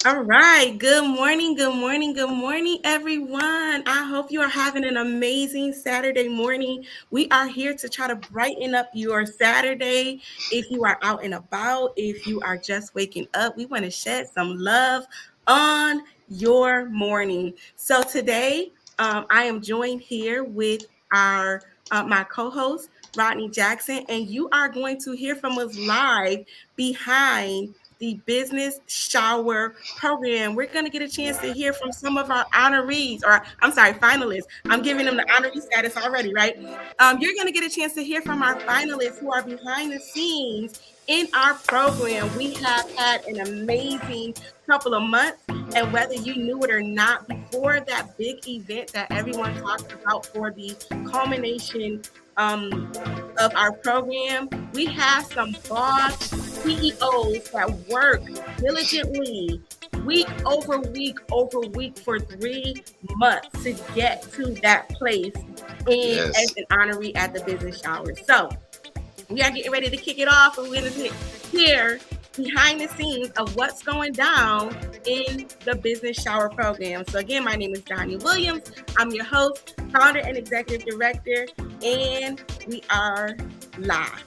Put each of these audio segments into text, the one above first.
All right. Good morning. Good morning. Good morning, everyone. I hope you are having an amazing Saturday morning. We are here to try to brighten up your Saturday. If you are out and about, if you are just waking up, we want to shed some love on your morning. So today, I am joined here with our my co-host Rodney Jackson, and you are going to hear from us live behind the business shower program. We're going to get a chance to hear from some of our honorees, or I'm sorry, finalists. I'm giving them the honoree status already, right? You're going to get a chance to hear from our finalists who are behind the scenes in our program. We have had an amazing couple of months, and whether you knew it or not, before that big event that everyone talks about for the culmination of our program, we have some boss CEOs that work diligently week over week for 3 months to get to that place in as Yes. an honoree at the business shower. So we are getting ready to kick it off, and we're going to hear behind the scenes of what's going down in the business shower program. So again, my name is Donnie Williams. I'm your host, founder, and executive director, and we are live.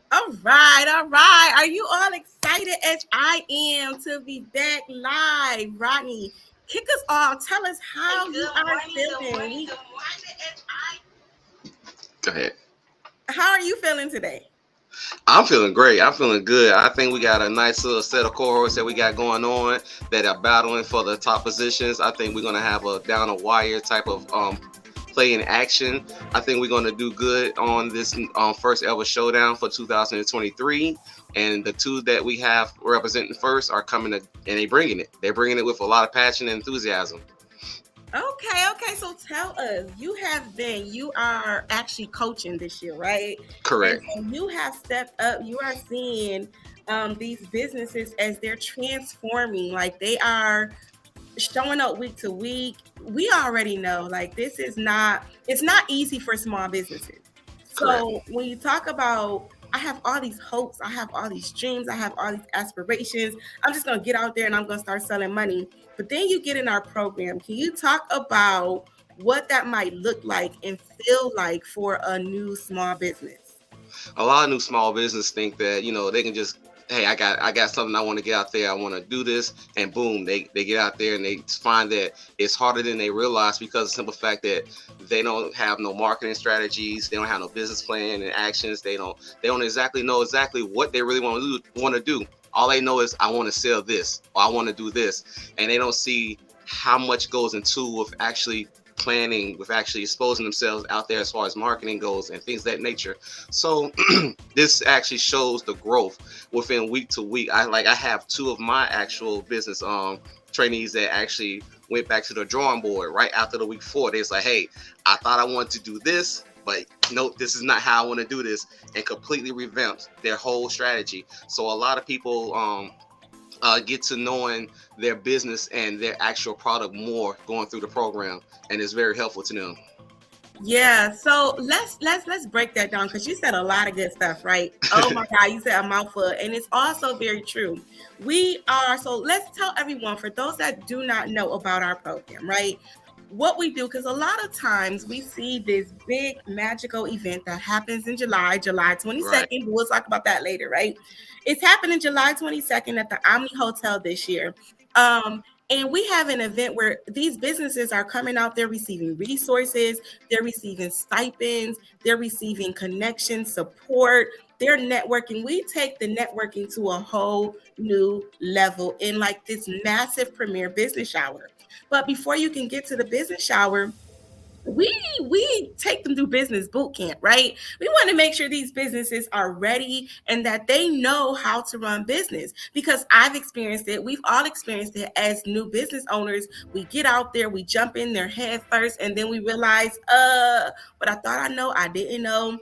All right, all right. Are you all excited as I am to be back live? Rodney, kick us off. Tell us how you are feeling. Go ahead. How are you feeling today? I'm feeling great. I'm feeling good. I think we got a nice little set of cohorts that we got going on that are battling for the top positions. I think we're gonna have a down a wire type of play in action. I think we're gonna do good on this first ever showdown for 2023. And the two that we have representing first are coming to, and they bringing it. They're bringing it with a lot of passion and enthusiasm. Okay. So tell us, you are actually coaching this year, right? And Correct. so you have stepped up. You are seeing these businesses as they're transforming, like they are showing up week to week. We already know, like it's not easy for small businesses. Correct. So when you talk about, I have all these hopes, I have all these dreams, I have all these aspirations. I'm just gonna get out there and I'm gonna start selling money. But then you get in our program. Can you talk about what that might look like and feel like for a new small business? A lot of new small business think that they can just, hey, I got something I want to get out there, I want to do this, and boom, they get out there and they find that it's harder than they realize because of the simple fact that they don't have no marketing strategies, they don't have no business plan and actions, they don't exactly know exactly what they really want to do. All they know is I want to sell this or I want to do this, and they don't see how much goes into of actually planning, with actually exposing themselves out there as far as marketing goes and things of that nature. So this actually shows the growth within week to week. I have two of my actual business trainees that actually went back to the drawing board right after the week 4. They was like, hey, I thought I wanted to do this, but nope, this is not how I want to do this, and completely revamped their whole strategy. So a lot of people get to knowing their business and their actual product more going through the program, and it's very helpful to them. Yeah, so let's break that down because you said a lot of good stuff, right? Oh my God, you said a mouthful, and it's also very true. We are so let's tell everyone for those that do not know about our program, right? What we do because a lot of times we see this big magical event that happens in July Right. 22nd. We'll talk about that later, right? It's happening July 22nd at the Omni Hotel this year. And we have an event where these businesses are coming out, they're receiving resources, they're receiving stipends, they're receiving connection support, they're networking. We take the networking to a whole new level in like this massive premier business shower. But before you can get to the business shower, we we take them through business boot camp, right? We want to make sure these businesses are ready and that they know how to run business because I've experienced it. We've all experienced it as new business owners. We get out there, we jump in their head first, and then we realize, what I thought I know, I didn't know.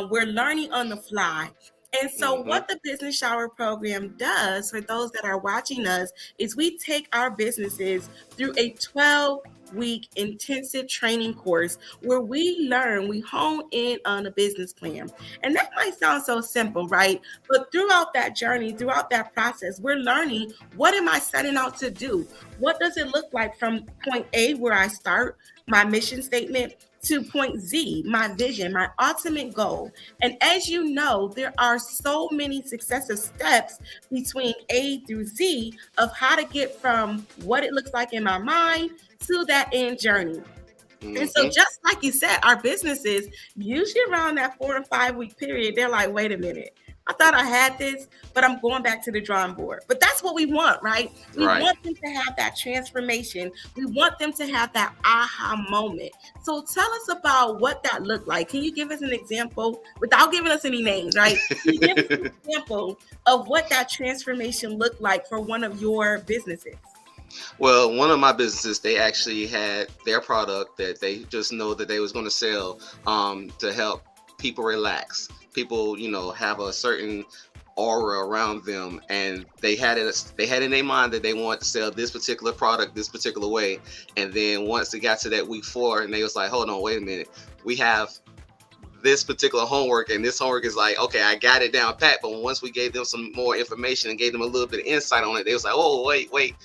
We're learning on the fly. And so, Hmm. what the Business Shower program does for those that are watching us is we take our businesses through a 12-week intensive training course where we learn, we hone in on a business plan. And that might sound so simple, right? But throughout that journey, throughout that process, we're learning what am I setting out to do? What does it look like from point A, where I start my mission statement, to point Z, my vision, my ultimate goal? And as you know, there are so many successive steps between A through Z of how to get from what it looks like in my mind to that end journey. And so, Hmm. just like you said, our businesses, usually around that 4 and 5 week period, they're like, wait a minute, I thought I had this, but I'm going back to the drawing board. But that's what we want, right? We Right. want them to have that transformation. We want them to have that aha moment. So, tell us about what that looked like. Can you give us an example without giving us any names, right? Can you give us an example of what that transformation looked like for one of your businesses? Well, one of my businesses, they actually had their product that they just know that they was going to sell to help people relax. People, have a certain aura around them, and they had in their mind that they wanted to sell this particular product this particular way. And then once it got to that week 4, and they was like, hold on, wait a minute, we have this particular homework, and this homework is like, okay, I got it down pat. But once we gave them some more information and gave them a little bit of insight on it, they was like, oh, wait,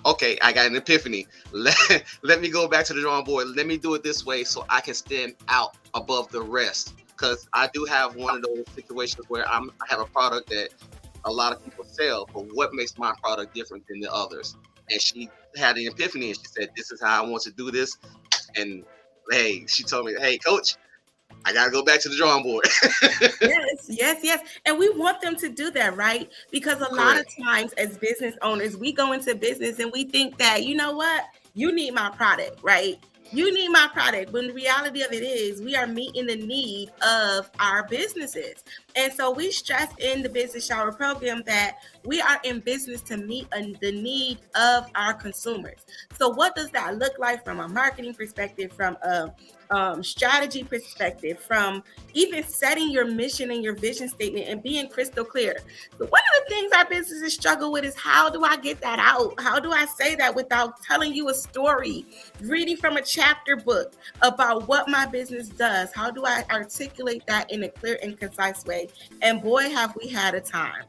okay, I got an epiphany. Let me go back to the drawing board. Let me do it this way so I can stand out above the rest. Because I do have one of those situations where I have a product that a lot of people sell, but what makes my product different than the others? And she had an epiphany, and she said, this is how I want to do this. And hey, she told me, hey, coach, I got to go back to the drawing board. Yes, yes, yes. And we want them to do that, right? Because a lot of Correct. times as business owners, we go into business and we think that, you know what? You need my product, right? You need my product. When the reality of it is, we are meeting the need of our businesses. And so we stress in the Business Shower program that we are in business to meet the need of our consumers. So, what does that look like from a marketing perspective, from a strategy perspective, from even setting your mission and your vision statement and being crystal clear? So one of the things our businesses struggle with is how do I get that out? How do I say that without telling you a story, reading from a chapter book about what my business does? How do I articulate that in a clear and concise way? And boy, have we had a time.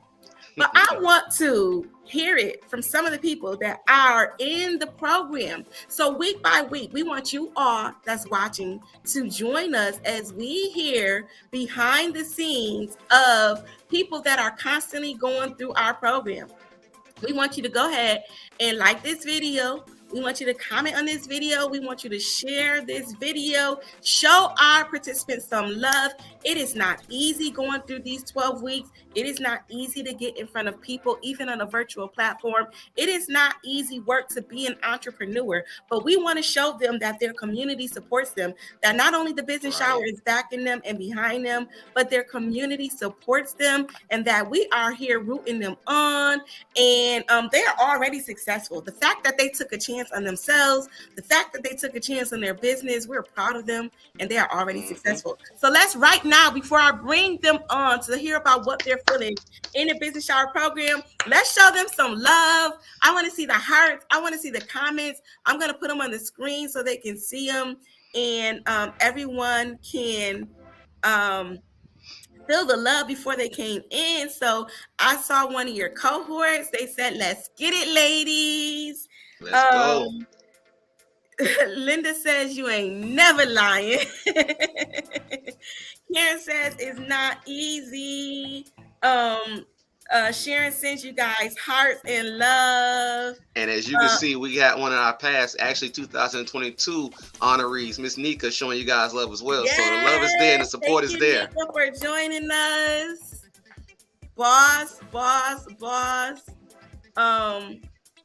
But I want to hear it from some of the people that are in the program. So, week by week, we want you all that's watching to join us as we hear behind the scenes of people that are constantly going through our program. We want you to go ahead and like this video, We want you to comment on this video. We want you to share this video. Show our participants some love. It is not easy going through these 12 weeks. It is not easy to get in front of people, even on a virtual platform. It is not easy work to be an entrepreneur, but we want to show them that their community supports them, that not only the business shower Right. is backing them and behind them, but their community supports them, and that we are here rooting them on. And they are already successful. The fact that they took a chance on themselves, the fact that they took a chance on their business, we're proud of them, and they are already Hmm. successful. So let's right now, before I bring them on to hear about what they're feeling in the business shower program, let's show them some love. I want to see the hearts. I want to see the comments. I'm going to put them on the screen so they can see them, and everyone can um, feel the love before they came in. So I saw one of your cohorts. They said, "Let's get it, ladies." Let's go. Um, Linda says you ain't never lying. Karen says it's not easy. Um, Sharon sends you guys hearts and love. And as you can Uh, see, we got one of our past, actually 2022 honorees, Miss Nika, showing you guys love as well. So the love is there and yes, the thank support is you, there. Nika, for joining us. Boss, boss, boss. Um,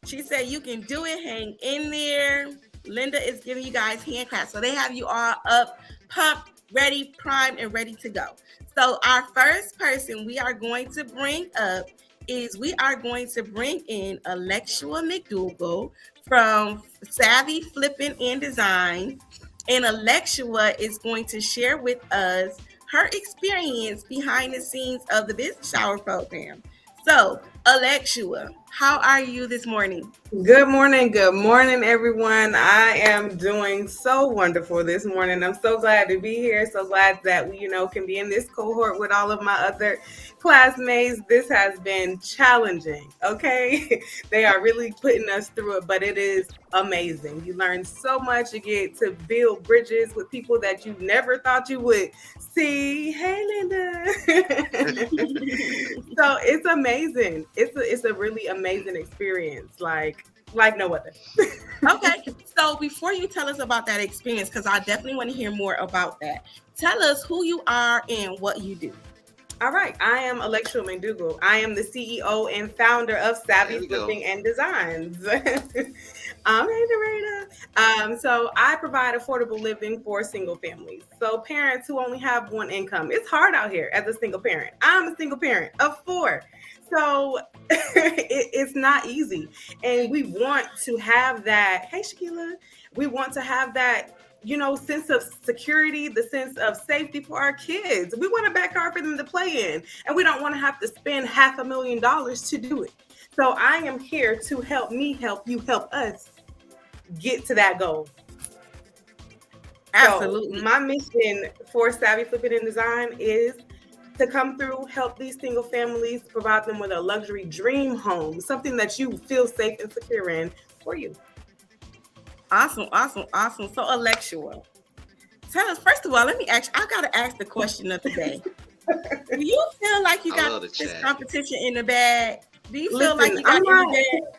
she said you can do it. Hang in there. Linda is giving you guys hand claps, so they have you all up, pumped, ready, primed, and ready to go. So our first person we are going to bring up is we are going to bring in Alexua McDougall from Savvy Flipping and Design, and Alexua is going to share with us her experience behind the scenes of the business shower program. So, Alexua, how are you this morning? Good morning, everyone. I am doing so wonderful this morning. I'm so glad to be here. So glad that we, can be in this cohort with all of my other classmates. This has been challenging. Okay, they are really putting us through it, but it is amazing. You learn so much. You get to build bridges with people that you never thought you would see. Hey, Linda. So it's amazing. It's a really amazing experience, like no other. Okay, so before you tell us about that experience, because I definitely want to hear more about that, tell us who you are and what you do. All right, I am Alexia McDougall. I am the CEO and founder of There Savvy we go. Flipping and Designs. I'm Rita. So I provide affordable living for single families. So parents who only have one income. It's hard out here as a single parent. I'm a single parent of four. So it's not easy. And we want to have that. Hey, Shaquila. We want to have that sense of security, the sense of safety for our kids. We want a backyard for them to play in, and we don't want to have to spend $500,000 to do it. So I am here to help me help you help us get to that goal. So Absolutely. my mission for Savvy Flipping and Design is to come through, help these single families, provide them with a luxury dream home, something that you feel safe and secure in for you. Awesome, awesome, awesome. So, Alexua, tell us, first of all, let me ask, I got to ask the question of the day. Do you feel like you I got love the this chat. competition in the bag? Do you feel like Listen, you got it in the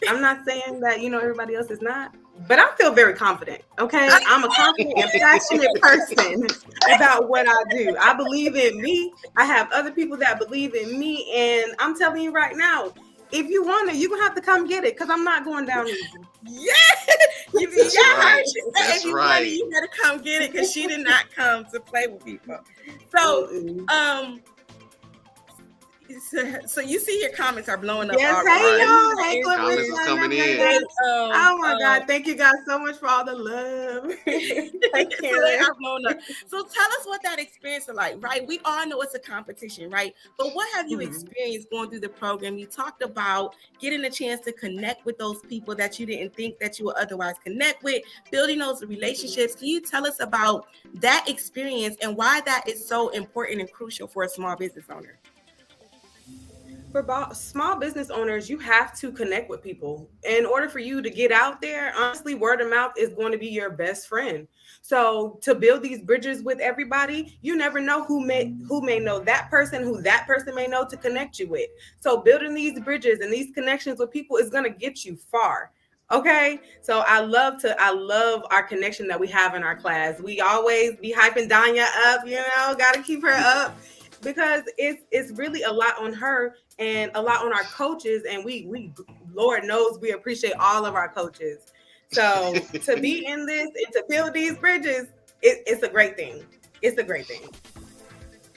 bag? I'm not saying that everybody else is not, but I feel very confident. Okay, I'm a confident and passionate person about what I do. I believe in me. I have other people that believe in me, and I'm telling you right now, if you want it, you're gonna have to come get it because I'm not going down easy. Yeah, That's y'all heard right. she said if That's you want it, right. you better come get it because she did not come to play with people. So, Mm-mm. um, so you see your comments are blowing up Yes, already. hey Right. y'all, hey Comments is Clarissa, coming hey in. Rita. And, Oh my God, thank you guys so much for all the love. Hey so they Karen. are blown up. So tell us what that experience is like, right? We all know it's a competition, right? But what have you Mhm. experienced going through the program? You talked about getting a chance to connect with those people that you didn't think that you would otherwise connect with, building those relationships. Can you tell us about that experience and why that is so important and crucial for a small business owner? For small business owners, you have to connect with people. In order for you to get out there, honestly, word of mouth is going to be your best friend. So to build these bridges with everybody, you never know who may know that person, who that person may know to connect you with. So building these bridges and these connections with people is going to get you far. Okay, so I love our connection that we have in our class. We always be hyping Danya up, got to keep her up because it's really a lot on her and a lot on our coaches, and we Lord knows we appreciate all of our coaches. So to be in this and to build these bridges, it's a great thing. It's a great thing.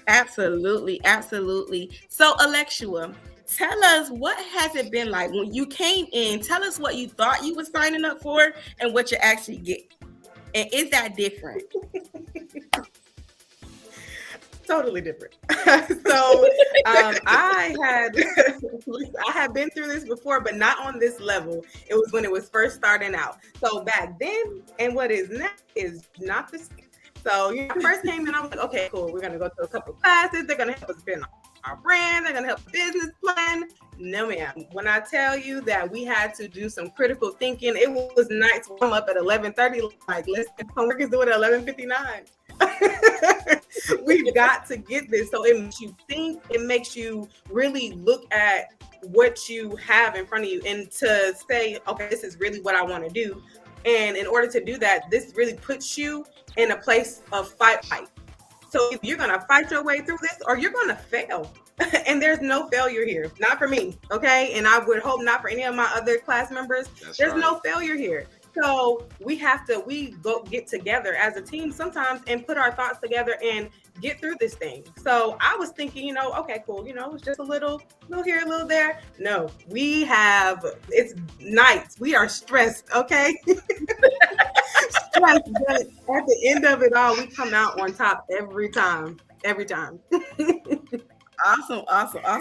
Absolutely, absolutely. So, Alexua, tell us what has it been like when you came in? Tell us what you thought you were signing up for and what you actually get. And is that different? Totally different. So I had I had been through this before, but not on this level. It was when it was first starting out. So back then and what is now is not the same. So I first came in, I was like, okay, cool. We're gonna go to a couple of classes. They're gonna help us build our brand. They're gonna help business plan. No, ma'am. When I tell you that we had to do some critical thinking, it was nights I'm up at 11:30, like, let's get homework is due at 11:59. We've got to get this. So it makes you think, it makes you really look at what you have in front of you and to say, okay, this is really what I want to do. And in order to do that, this really puts you in a place of fight. So if you're going to fight your way through this or you're going to fail. And there's no failure here. Not for me. Okay. And I would hope not for any of my other class members. There's no failure here. So we go get together as a team sometimes and put our thoughts together and get through this thing. So I was thinking, okay, cool. It's just a little here, a little there. No, it's nights. We are stressed. Okay. Stressed, but at the end of it all, we come out on top every time. Awesome.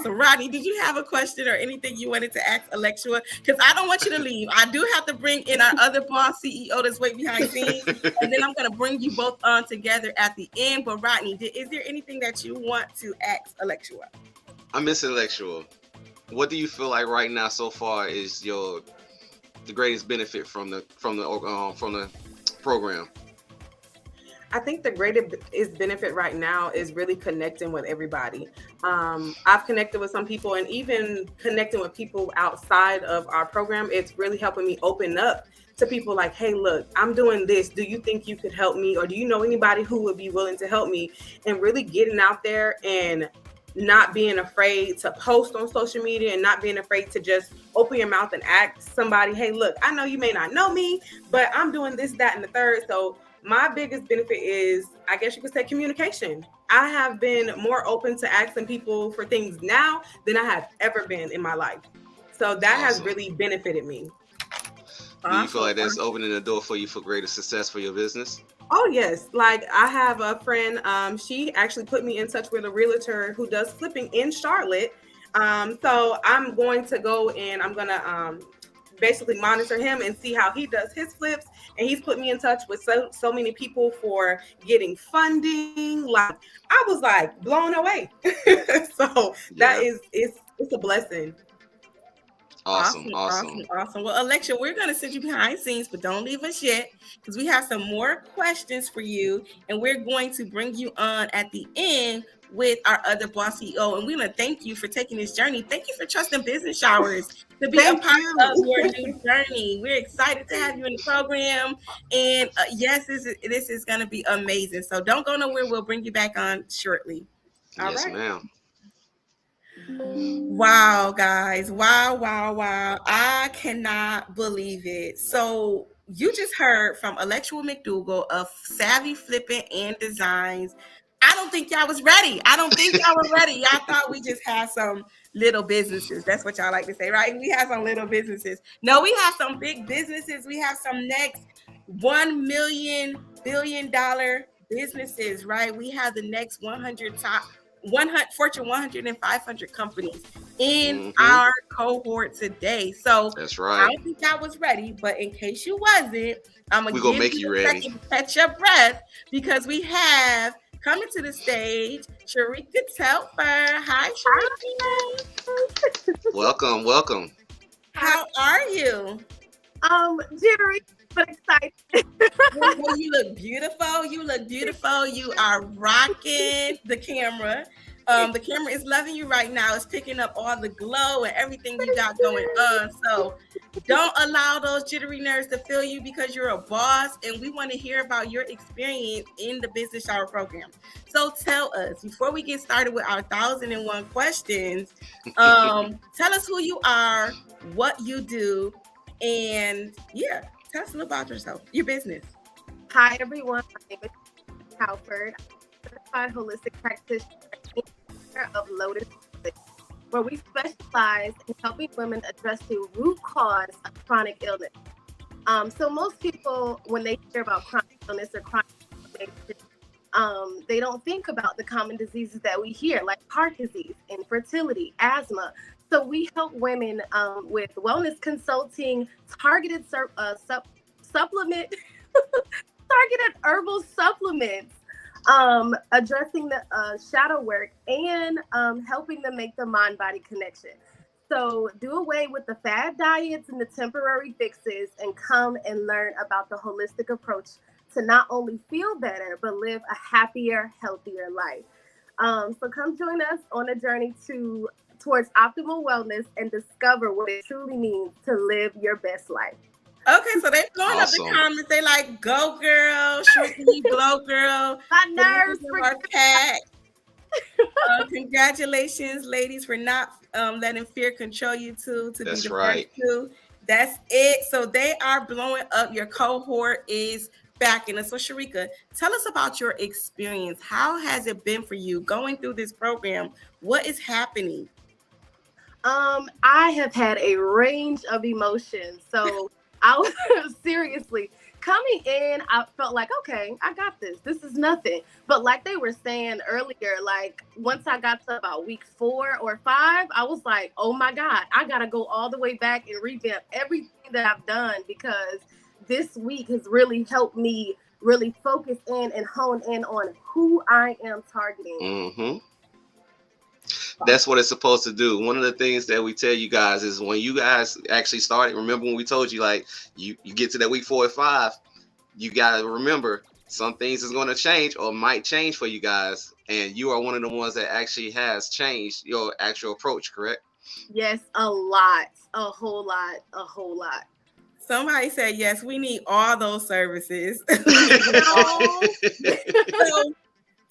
Rodney, did you have a question or anything you wanted to ask Alexua? Because I don't want you to leave. I do have to bring in our other boss CEO that's way behind scenes, and then I'm going to bring you both on together at the end. But Rodney, is there anything that you want to ask Alexua? I'm Miss Alexua. What do you feel like right now so far is the greatest benefit from the program? I think the greatest benefit right now is really connecting with everybody. I've connected with some people, and even connecting with people outside of our program, it's really helping me open up to people like, hey, look, I'm doing this. Do you think you could help me? Or do you know anybody who would be willing to help me? And really getting out there and not being afraid to post on social media and not being afraid to just open your mouth and ask somebody, hey, look, I know you may not know me, but I'm doing this, that, and the third. So my biggest benefit is, I guess you could say, communication. I have been more open to asking people for things now than I have ever been in my life. So that has really benefited me. Do you feel like that's opening the door for you for greater success for your business? Oh, yes. Like, I have a friend, she actually put me in touch with a realtor who does flipping in Charlotte. So I'm going to go and I'm going to basically monitor him and see how he does his flips. And he's put me in touch with so many people for getting funding. Like, I was like blown away. So that is, it's a blessing. Awesome. Well, Alexia, we're going to send you behind scenes, but don't leave us yet because we have some more questions for you, and we're going to bring you on at the end with our other boss CEO. And we want to thank you for taking this journey. Thank you for trusting Business Showers to be a part of your new journey. We're excited to have you in the program, and yes, this is going to be amazing. So don't go nowhere. We'll bring you back on shortly. Yes, ma'am. Wow, guys. Wow. I cannot believe it. So you just heard from Alexua McDougall of Savvy Flipping and Designs. I don't think y'all was ready. Y'all thought we just had some little businesses. That's what y'all like to say, right? We have some little businesses. No, we have some big businesses. We have some next $1 million billion businesses, right? We have the next 100 top Fortune 100 and 500 companies in our cohort today. So that's right. I don't think I was ready, but in case you wasn't, I'm going to make you ready. To catch your breath because we have coming to the stage Sharika Telfer. Hi, Sharika. Welcome. How are you? Jittery but excited. You look beautiful. You are rocking the camera. The camera is loving you right now. It's picking up all the glow and everything you got going on. So don't allow those jittery nerves to fill you because you're a boss, and we want to hear about your experience in the business shower program. So tell us, before we get started with our 1,001 questions, tell us who you are, what you do, and yeah, tell us a little about yourself, your business. Hi, everyone. My name is Halford. I'm a certified holistic practitioner and owner of Lotus, where we specialize in helping women address the root cause of chronic illness. So most people, when they hear about chronic illness or chronic inflammation, they don't think about the common diseases that we hear, like heart disease, infertility, asthma. So we help women with wellness consulting, targeted supplement, targeted herbal supplements, addressing the shadow work, and helping them make the mind-body connection. So do away with the fad diets and the temporary fixes and come and learn about the holistic approach to not only feel better, but live a happier, healthier life. So come join us on a journey towards optimal wellness and discover what it truly means to live your best life. Okay, so they blowing up the Awesome. comments. They like, go girl, Shrieky, glow girl. My The nerves ladies are packed. Congratulations, ladies, for not letting fear control you to That's be the right. first two. That's it. So they are blowing up. Your cohort is backing us. So Sharika, tell us about your experience. How has it been for you going through this program? What is happening? I have had a range of emotions. So I was seriously coming in, I felt like, okay, I got this. This is nothing. But like they were saying earlier, like once I got to about week 4 or 5, I was like, oh my God, I gotta go all the way back and revamp everything that I've done, because this week has really helped me really focus in and hone in on who I am targeting. Mm-hmm. That's what it's supposed to do. One of the things that we tell you guys is when you guys actually started, remember when we told you, like, you get to that week 4 or 5, you got to remember some things is going to change or might change for you guys. And you are one of the ones that actually has changed your actual approach, correct? Yes, a lot, a whole lot, a whole lot. Somebody said, yes, we need all those services. No. So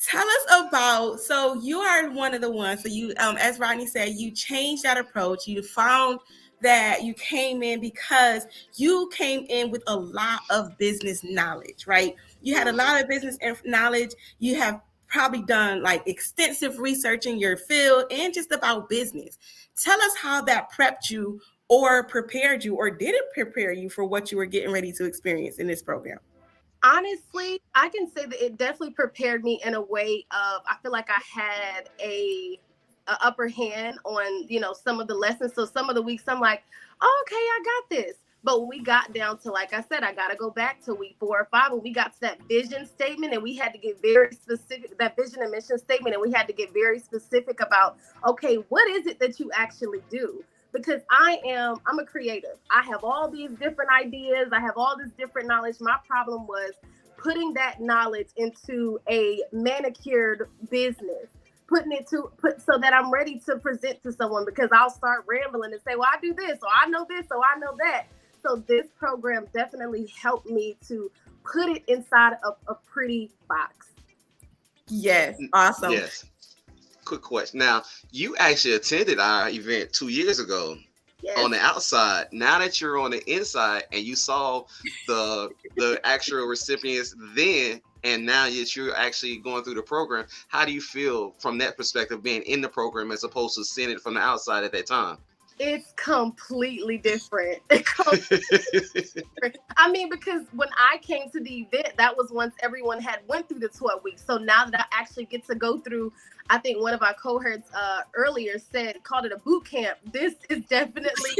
tell us about, so you are one of the ones, so you, as Rodney said, you changed that approach. You found that you came in because you came in with a lot of business knowledge, right? You had a lot of business knowledge. You have probably done like extensive research in your field and just about business. Tell us how that prepped you or prepared you, or did it prepare you for what you were getting ready to experience in this program? Honestly, I can say that it definitely prepared me in a way of, I feel like I had a upper hand on, some of the lessons. So some of the weeks I'm like, oh, okay, I got this. But when we got down to, like I said, I got to go back to week 4 or 5 when we got to that vision statement, and we had to get very specific, that vision and mission statement, and we had to get very specific about, okay, what is it that you actually do? Because I'm a creative. I have all these different ideas. I have all this different knowledge. My problem was putting that knowledge into a manicured business, putting it so that I'm ready to present to someone, because I'll start rambling and say, well, I do this, or I know this, or I know that. So this program definitely helped me to put it inside of a pretty box. Yes, awesome. Yes. Quick question. Now, you actually attended our event 2 years ago. Yes. On the outside. Now that you're on the inside and you saw the actual recipients then, and now that you're actually going through the program, how do you feel from that perspective, being in the program as opposed to seeing it from the outside at that time? It's completely different. I mean, because when I came to the event, that was once everyone had went through the 12 weeks. So now that I actually get to go through, I think one of our cohorts earlier called it a boot camp. This is definitely,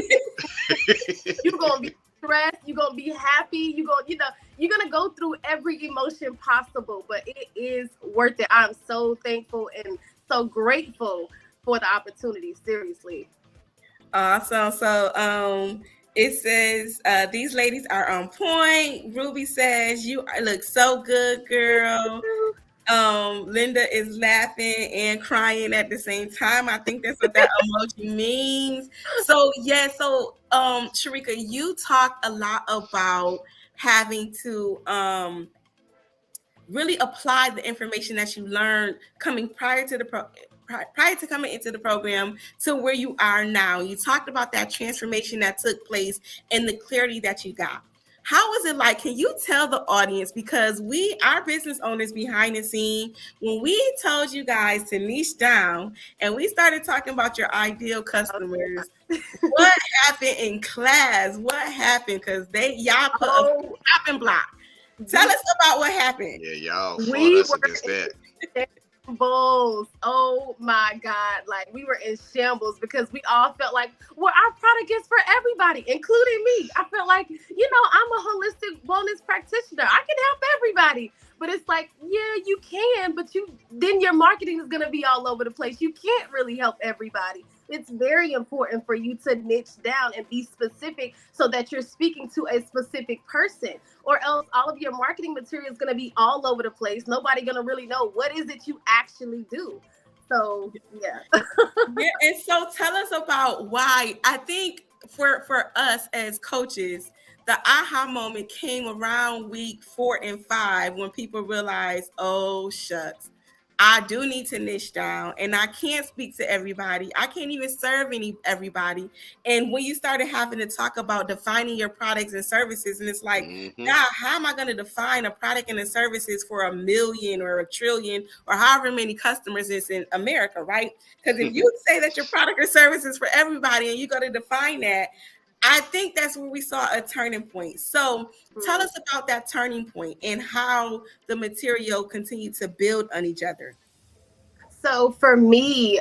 you're going to be stressed. You're going to be happy. You're going to go through every emotion possible, but it is worth it. I'm so thankful and so grateful for the opportunity. Seriously. Awesome. So it says these ladies are on point. Ruby says you look so good, girl. Linda is laughing and crying at the same time. I think that's what that emoji means. So yeah, so Sharika, you talked a lot about having to really apply the information that you learned coming prior to coming into the program to where you are now. You talked about that transformation that took place and the clarity that you got. How was it like? Can you tell the audience, because we our business owners behind the scene, when we told you guys to niche down and we started talking about your ideal customers, what happened in class? What happened? Because y'all put a Oh, chopping block. Tell us about what happened. Yeah, y'all fought we us were against that. in shambles. Oh my God. Like we were in shambles because we all felt like, well, our product is for everybody, including me. I felt like, I'm a holistic wellness practitioner. I can help everybody. But it's like, yeah, you can, but then your marketing is gonna be all over the place. You can't really help everybody. It's very important for you to niche down and be specific so that you're speaking to a specific person, or else all of your marketing material is going to be all over the place. Nobody going to really know what is it you actually do. So yeah. Yeah, and so tell us about why. I think for us as coaches, the aha moment came around week 4 and 5 when people realized, oh shucks, I do need to niche down, and I can't speak to everybody. I can't even serve everybody. And when you started having to talk about defining your products and services, and it's like, Mm-hmm. now how am I going to define a product and a services for 1 million or 1 trillion or however many customers is in America, right? Because if you say that your product or service is for everybody and you got to define that, I think that's where we saw a turning point. So tell us about that turning point and how the material continued to build on each other. So for me,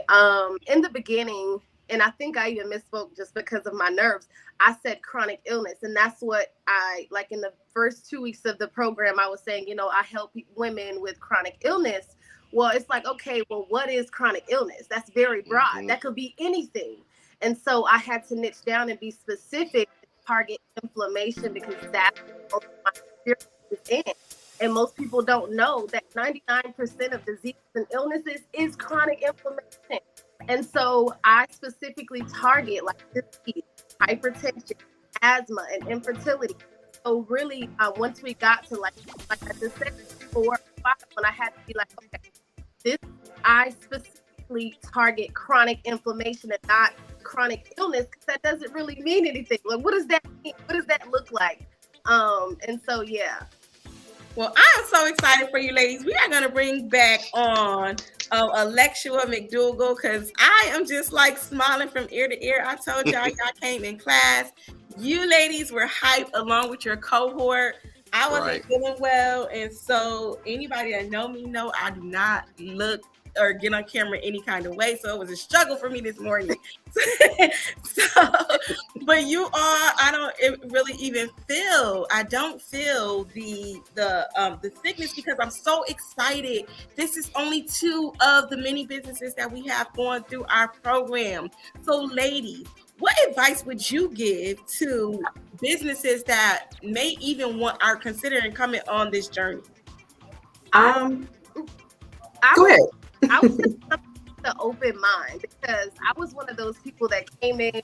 in the beginning, and I think I even misspoke just because of my nerves, I said chronic illness. And that's what I like in the first 2 weeks of the program. I was saying, I help women with chronic illness. Well, it's like, okay, well, what is chronic illness? That's very broad. Mm-hmm. That could be anything. And so I had to niche down and be specific, target inflammation, because that's what my experience is in. And most people don't know that 99% of diseases and illnesses is chronic inflammation. And so I specifically target like disease, hypertension, asthma, and infertility. So really, once we got to like I just said, 4 or 5, when I had to be like, okay, this I specifically target chronic inflammation and not chronic illness, because that doesn't really mean anything. Like, what does that mean? What does that look like? And so yeah. Well, I'm so excited for you ladies. We are going to bring back on Alexia McDougall, because I am just like smiling from ear to ear. I told y'all came in class. You ladies were hyped along with your cohort. I wasn't feeling well. And so anybody that know me know I do not look or get on camera any kind of way. So it was a struggle for me this morning. So, but you all, I don't really even feel. I don't feel the sickness, because I'm so excited. This is only 2 of the many businesses that we have going through our program. So, ladies, what advice would you give to businesses that may even are considering coming on this journey? Go ahead. I was the open mind, because I was one of those people that came in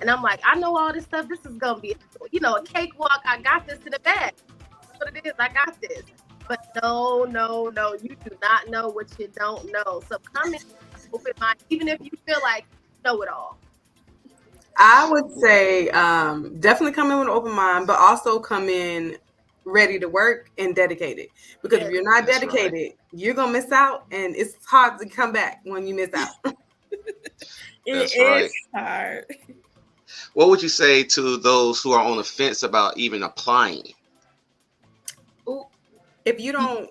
and I'm like, I know all this stuff. This is gonna be, a cakewalk. I got this in the bag. That's what it is. I got this. But no, you do not know what you don't know. So come in open mind, even if you feel like you know it all. I would say definitely come in with an open mind, but also come in ready to work and dedicated. Because if you're not dedicated, you're going to miss out, and it's hard to come back when you miss out. It is hard. What would you say to those who are on the fence about even applying? If you don't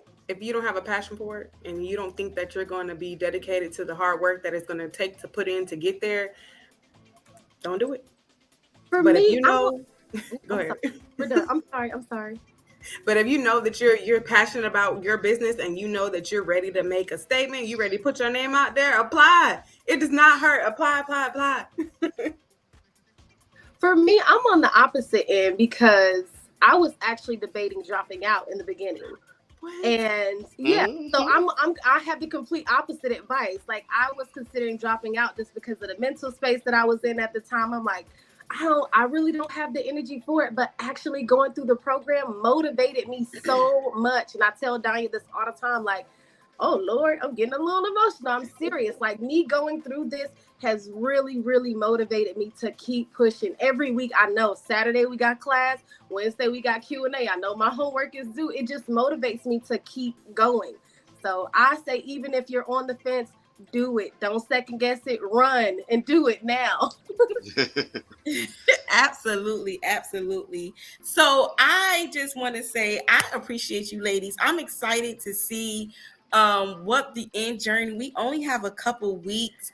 have a passion for it, and you don't think that you're going to be dedicated to the hard work that it's going to take to put in to get there, don't do it. But if you know, go ahead. We're done. I'm sorry. But if you know that you're passionate about your business, and you know that you're ready to make a statement, you ready to put your name out there, apply. It does not hurt. Apply. For me, I'm on the opposite end, because I was actually debating dropping out in the beginning. What? And yeah, so Hmm. I have the complete opposite advice. Like I was considering dropping out just because of the mental space that I was in at the time. I'm like, I really don't have the energy for it. But actually going through the program motivated me so much. And I tell Danya this all the time, like, oh Lord, I'm getting a little emotional. I'm serious. Like me going through this has really, really motivated me to keep pushing. Every week I know Saturday we got class, Wednesday we got Q&A. I know my homework is due. It just motivates me to keep going. So I say, even if you're on the fence, do it. Don't second guess it. Run and do it now. Absolutely, absolutely. So I just want to say I appreciate you ladies. I'm excited to see what the end journey. We only have a couple weeks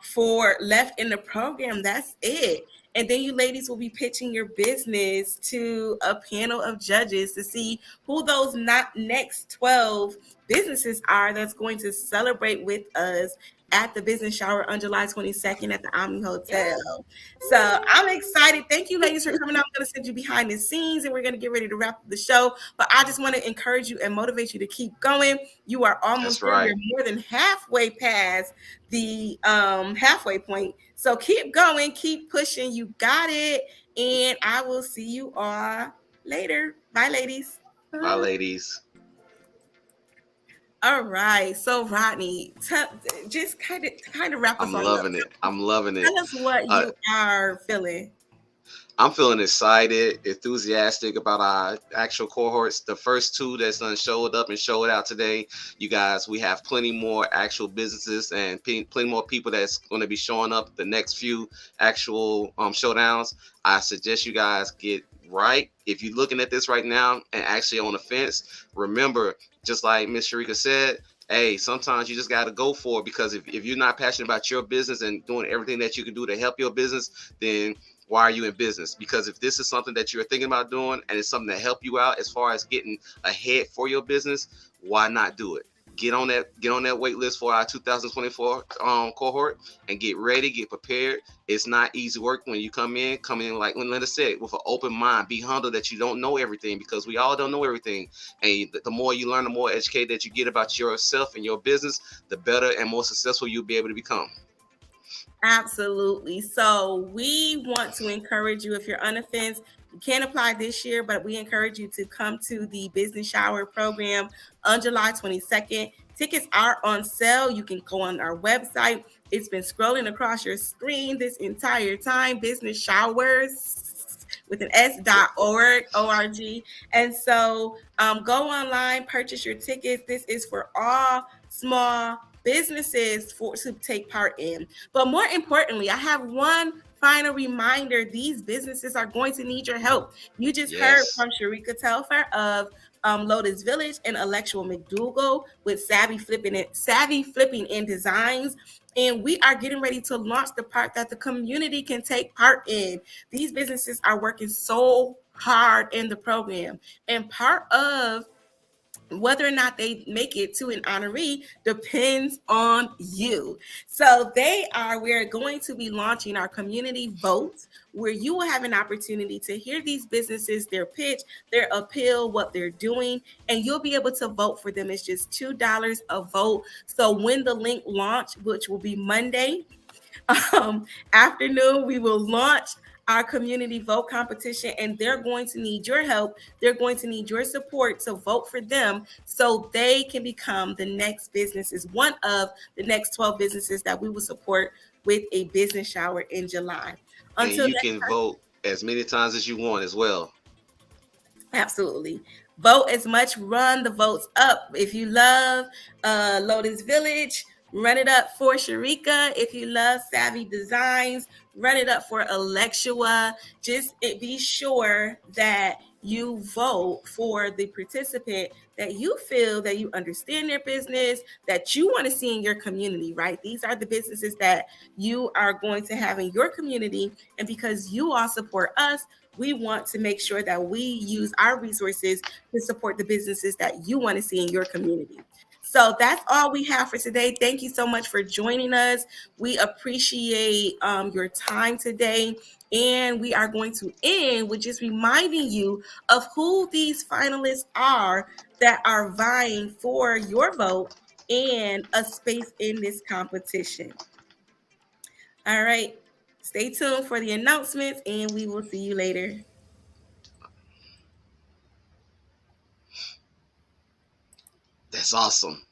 for left in the program. That's it. And then you ladies will be pitching your business to a panel of judges to see who those not next 12 businesses are that's going to celebrate with us at the business shower on July 22nd at the Omni Yes. Hotel. So I'm excited. Thank you, ladies, for coming out. I'm going to send you behind the scenes and we're going to get ready to wrap up the show. But I just want to encourage you and motivate you to keep going. You are almost That's there. right. You're more than halfway past the halfway point. So keep going, keep pushing. You got it. And I will see you all later. Bye, ladies. Bye, ladies. All right. So Rodney, just kind of wrap us I'm on up. loving it. I'm loving it. Tell us what Uh, you are feeling. I'm feeling excited, enthusiastic about our actual cohorts. The first two that's done showed up and showed out today. You guys, we have plenty more actual businesses and plenty more people that's going to be showing up the next few actual showdowns. I suggest you guys get right. If you're looking at this right now and actually on the fence, remember, just like Miss Sharika said, hey, sometimes you just got to go for it because if you're not passionate about your business and doing everything that you can do to help your business, then why are you in business? Because if this is something that you're thinking about doing and it's something that help you out as far as getting ahead for your business, why not do it? Get on that wait list for our 2024 cohort and get ready, get prepared. It's not easy work when you come in like when Linda said, with an open mind. Be humble that you don't know everything because we all don't know everything. And the more you learn, the more educated that you get about yourself and your business, the better and more successful you'll be able to become. Absolutely. So we want to encourage you if you're on the fence, you can't apply this year, but we encourage you to come to the business shower program on July 22nd. Tickets are on sale. You can go on our website. It's been scrolling across your screen this entire time. Business showers with an s.org. And so go online, purchase your tickets. This is for all small businesses for to take part in. But more importantly, I have one final reminder. These businesses are going to need your help. You just heard Yes. from Sharika Telfer of Lotus Village and Alexua McDougall with Savvy Flipping and Designs. And we are getting ready to launch the part that the community can take part in. These businesses are working so hard in the program. And part of whether or not they make it to an honoree depends on you. So we're going to be launching our community vote where you will have an opportunity to hear these businesses, their pitch, their appeal, what they're doing, and you'll be able to vote for them. It's just $2 a vote. So when the link launch, which will be Monday, um, afternoon, we will launch our community vote competition, and they're going to need your help. They're going to need your support to vote for them so they can become the next businesses, one of the next 12 businesses that we will support with a business shower in July. And Until you next can time. vote as many times as you want as well. Absolutely. Vote as much, run the votes up. If you love Lotus Village, run it up for Sharika. If you love Savvy Designs, run it up for Alexua. Be sure that you vote for the participant that you feel that you understand their business, that you want to see in your community, right? These are the businesses that you are going to have in your community. And because you all support us, we want to make sure that we use our resources to support the businesses that you want to see in your community. So that's all we have for today. Thank you so much for joining us. We appreciate your time today. And we are going to end with just reminding you of who these finalists are that are vying for your vote and a space in this competition. All right. Stay tuned for the announcements, and we will see you later. That's awesome.